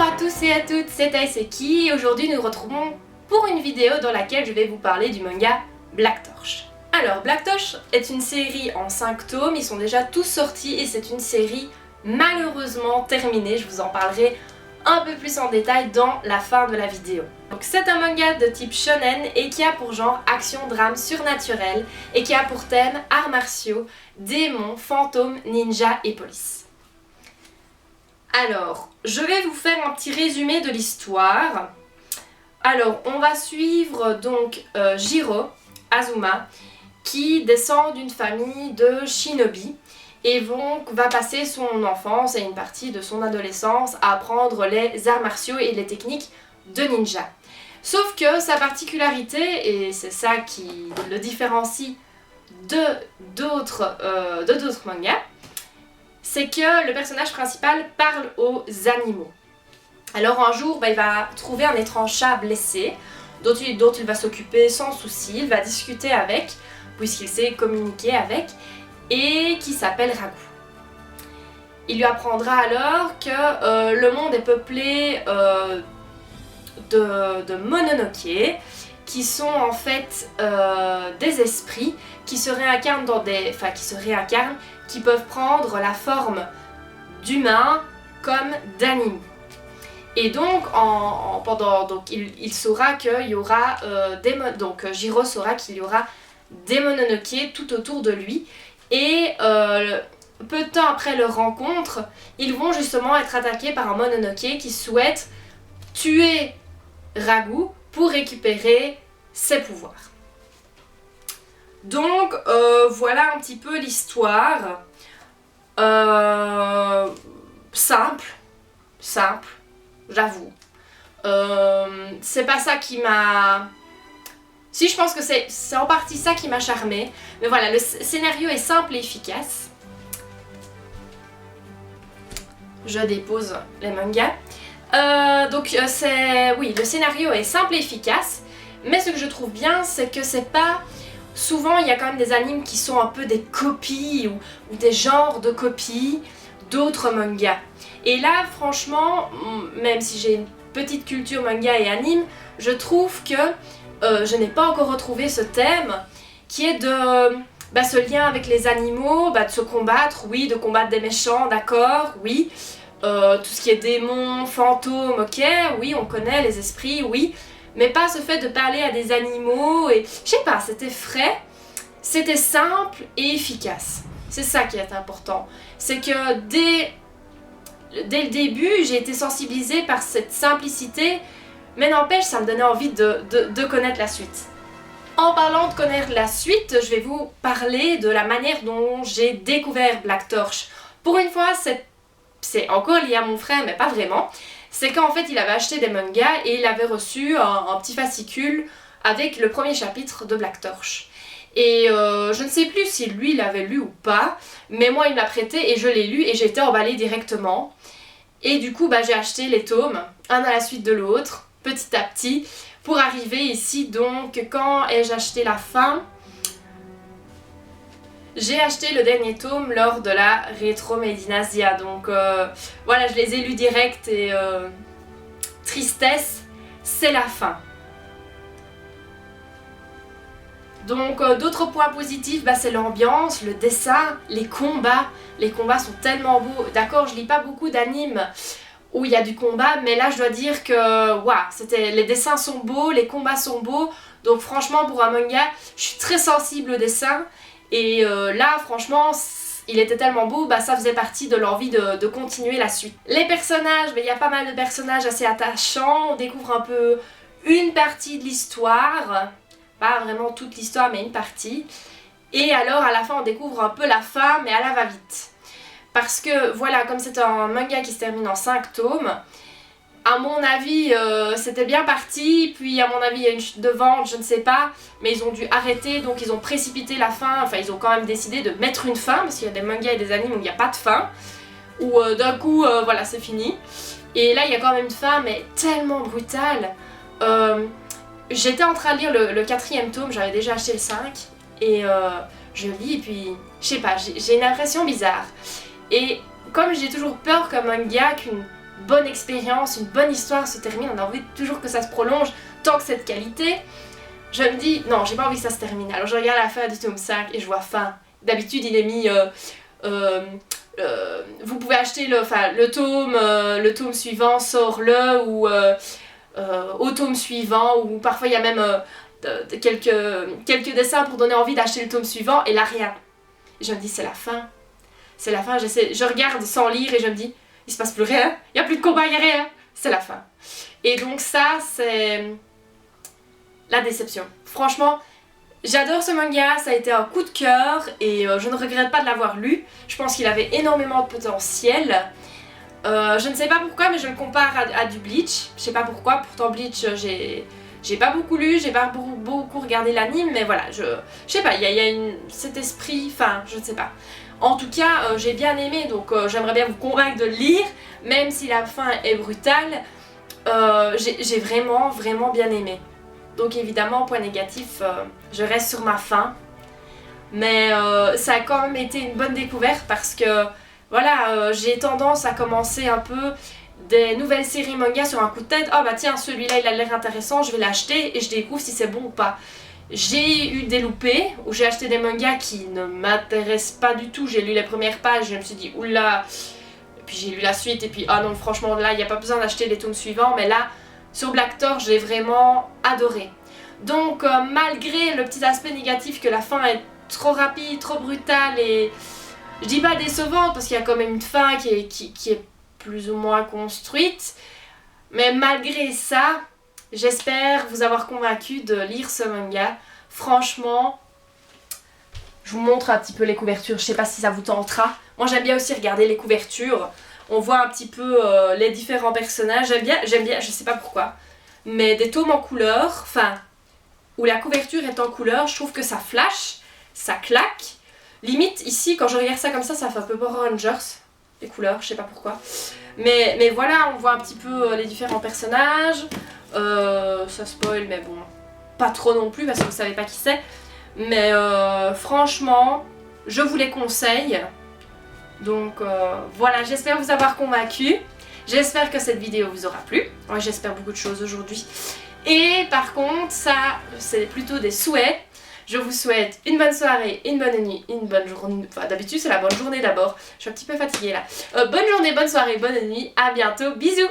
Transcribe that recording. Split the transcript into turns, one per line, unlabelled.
Bonjour à tous et à toutes, c'est Taiseki et aujourd'hui nous nous retrouvons pour une vidéo dans laquelle je vais vous parler du manga Black Torch. Alors Black Torch est une série en 5 tomes, ils sont déjà tous sortis et c'est une série malheureusement terminée, je vous en parlerai un peu plus en détail dans la fin de la vidéo. Donc c'est un manga de type shonen et qui a pour genre action, drame, surnaturel et qui a pour thème arts martiaux, démons, fantômes, ninjas et police. Alors, je vais vous faire un petit résumé de l'histoire. Alors, on va suivre donc Jiro Azuma qui descend d'une famille de shinobi et va passer son enfance et une partie de son adolescence à apprendre les arts martiaux et les techniques de ninja. Sauf que sa particularité, et c'est ça qui le différencie d'autres mangas, c'est que le personnage principal parle aux animaux. Alors un jour, il va trouver un étrange chat blessé dont il va s'occuper sans souci, il va discuter avec, puisqu'il sait communiquer avec, et qui s'appelle Ragu. Il lui apprendra alors que le monde est peuplé de mononoke, qui sont en fait des esprits qui se réincarnent qui peuvent prendre la forme d'humains comme d'animaux. Et donc, il saura qu'il y aura Jiro saura qu'il y aura des mononoke tout autour de lui. Et peu de temps après leur rencontre, ils vont justement être attaqués par un mononoke qui souhaite tuer Ragu pour récupérer ses pouvoirs. Donc voilà un petit peu l'histoire. Simple, j'avoue. C'est pas ça qui m'a... Si, je pense que c'est en partie ça qui m'a charmée. Mais voilà, le scénario est simple et efficace. Je dépose les mangas. Oui, le scénario est simple et efficace. Mais ce que je trouve bien, c'est que c'est pas... Souvent, il y a quand même des animes qui sont un peu des copies ou des genres de copies d'autres mangas. Et là, franchement, même si j'ai une petite culture manga et anime, je trouve que je n'ai pas encore retrouvé ce thème qui est de ce lien avec les animaux, de se combattre, oui, de combattre des méchants, d'accord, oui. Tout ce qui est démons, fantômes, ok, oui, on connaît les esprits, oui. Mais pas ce fait de parler à des animaux et... Je sais pas, c'était frais, c'était simple et efficace. C'est ça qui est important. C'est que dès le début, j'ai été sensibilisée par cette simplicité, mais n'empêche, ça me donnait envie de connaître la suite. En parlant de connaître la suite, je vais vous parler de la manière dont j'ai découvert Black Torch. Pour une fois, c'est encore lié à mon frère, mais pas vraiment. C'est qu'en fait, il avait acheté des mangas et il avait reçu un petit fascicule avec le premier chapitre de Black Torch. Et je ne sais plus si lui l'avait lu ou pas, mais moi il me l'a prêté et je l'ai lu et j'ai été emballée directement. Et du coup j'ai acheté les tomes, un à la suite de l'autre, petit à petit, pour arriver ici. Donc quand ai-je acheté la fin? J'ai acheté le dernier tome lors de la Rétro Made in Asia, donc voilà, je les ai lus direct et tristesse, c'est la fin. Donc d'autres points positifs, c'est l'ambiance, le dessin, les combats. Les combats sont tellement beaux. D'accord, je lis pas beaucoup d'animes où il y a du combat, mais là je dois dire que les dessins sont beaux, les combats sont beaux. Donc franchement pour un manga, je suis très sensible au dessin. Et là franchement, il était tellement beau, ça faisait partie de l'envie de continuer la suite. Les personnages, il y a pas mal de personnages assez attachants. On découvre un peu une partie de l'histoire. Pas vraiment toute l'histoire, mais une partie. Et alors, à la fin, on découvre un peu la fin, mais à la va-vite. Parce que, voilà, comme c'est un manga qui se termine en 5 tomes, à mon avis, c'était bien parti. Puis, à mon avis, il y a une chute de vente, je ne sais pas. Mais ils ont dû arrêter, donc ils ont précipité la fin. Enfin, ils ont quand même décidé de mettre une fin, parce qu'il y a des mangas et des animes où il n'y a pas de fin. Où d'un coup, voilà, c'est fini. Et là, il y a quand même une fin, mais tellement brutale. J'étais en train de lire le 4e tome, j'avais déjà acheté le 5 et je lis et puis je sais pas, j'ai une impression bizarre. Et comme j'ai toujours peur comme manga qu'une bonne expérience, une bonne histoire se termine, on a envie toujours que ça se prolonge tant que c'est de qualité. Je me dis, non, j'ai pas envie que ça se termine. Alors je regarde la fin du tome 5 et je vois fin. D'habitude, il est mis... vous pouvez acheter le tome suivant, sort-le, ou au tome suivant, ou parfois il y a même quelques dessins pour donner envie d'acheter le tome suivant, et là rien. Et je me dis, c'est la fin. C'est la fin, je regarde sans lire et je me dis, il se passe plus rien, il n'y a plus de combat, il n'y a rien. C'est la fin. Et donc ça, c'est la déception. Franchement, j'adore ce manga, ça a été un coup de cœur et je ne regrette pas de l'avoir lu. Je pense qu'il avait énormément de potentiel. Je ne sais pas pourquoi, mais je le compare à du Bleach. Je sais pas pourquoi, pourtant Bleach, j'ai pas beaucoup lu, j'ai pas beaucoup regardé l'anime, mais voilà, je sais pas, il y a cet esprit, enfin, je ne sais pas. En tout cas, j'ai bien aimé, donc j'aimerais bien vous convaincre de le lire, même si la fin est brutale. J'ai vraiment bien aimé. Donc évidemment, point négatif, je reste sur ma faim. Mais ça a quand même été une bonne découverte parce que voilà, j'ai tendance à commencer un peu des nouvelles séries manga sur un coup de tête. Oh bah tiens, celui-là il a l'air intéressant, je vais l'acheter et je découvre si c'est bon ou pas. J'ai eu des loupés où j'ai acheté des mangas qui ne m'intéressent pas du tout. J'ai lu les premières pages, je me suis dit oula, et puis j'ai lu la suite et puis ah non, franchement là il n'y a pas besoin d'acheter les tomes suivants, mais là sur Black Torch j'ai vraiment adoré. Donc malgré le petit aspect négatif que la fin est trop rapide, trop brutale et je dis pas décevante parce qu'il y a quand même une fin qui est plus ou moins construite, mais malgré ça, j'espère vous avoir convaincu de lire ce manga. Franchement, je vous montre un petit peu les couvertures, je sais pas si ça vous tentera. Moi j'aime bien aussi regarder les couvertures, on voit un petit peu les différents personnages, j'aime bien, je sais pas pourquoi, mais des tomes en couleur, enfin, où la couverture est en couleur, je trouve que ça flash, ça claque. Limite ici, quand je regarde ça comme ça fait un peu Power Rangers, les couleurs, je sais pas pourquoi. Mais voilà, on voit un petit peu les différents personnages. Ça spoil, mais bon, pas trop non plus parce que vous savez pas qui c'est. Mais franchement, je vous les conseille. Donc voilà, j'espère vous avoir convaincu. J'espère que cette vidéo vous aura plu. Moi, j'espère beaucoup de choses aujourd'hui. Et par contre, ça, c'est plutôt des souhaits. Je vous souhaite une bonne soirée, une bonne nuit, une bonne journée. Enfin, d'habitude, c'est la bonne journée d'abord. Je suis un petit peu fatiguée là. Bonne journée, bonne soirée, bonne nuit. À bientôt. Bisous!